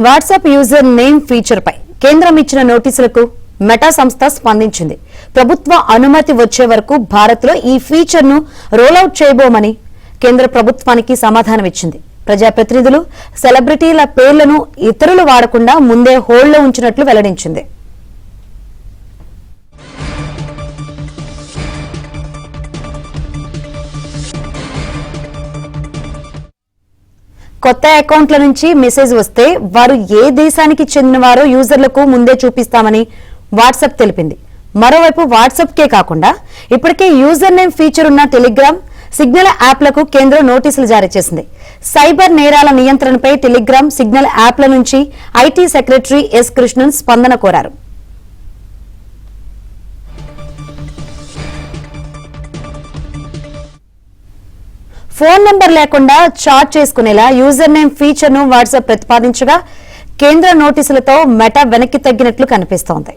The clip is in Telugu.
వాట్సాప్ యూజర్ నేమ్ ఫీచర్ పై కేంద్రం ఇచ్చిన నోటీసులకు మెటా సంస్థ స్పందించింది. ప్రభుత్వ అనుమతి వచ్చే వరకు భారత్ లో ఈ ఫీచర్ ను రోలౌట్ చేయబోమని కేంద్ర ప్రభుత్వానికి సమాధానం ఇచ్చింది. ప్రజాప్రతినిధులు, సెలబ్రిటీల పేర్లను ఇతరులు వాడకుండా ముందే హోల్డ్ లో ఉంచినట్లు వెల్లడించింది. కొత్త అకౌంట్ల నుంచి మెసేజ్ వస్తే వారు ఏ దేశానికి చెందినవారో యూజర్లకు ముందే చూపిస్తామని వాట్సాప్ తెలిపింది. మరోవైపు వాట్సాప్ కే కాకుండా ఇప్పటికే యూజర్ నేమ్ ఫీచర్ ఉన్న టెలిగ్రామ్, సిగ్నల్ యాప్లకు కేంద్రం నోటీసులు జారీ చేసింది. సైబర్ నేరాల నియంత్రణపై టెలిగ్రామ్, సిగ్నల్ యాప్ల నుంచి ఐటీ సెక్రటరీ ఎస్ కృష్ణన్ స్పందన కోరారు. ఫోన్ నంబర్ లేకుండా చాట్ చేసుకునేలా యూజర్ నేమ్ ఫీచర్ ను వాట్సాప్ ప్రతిపాదించగా కేంద్ర నోటీసులతో మెటా వెనక్కి తగ్గినట్లు కనిపిస్తోంది.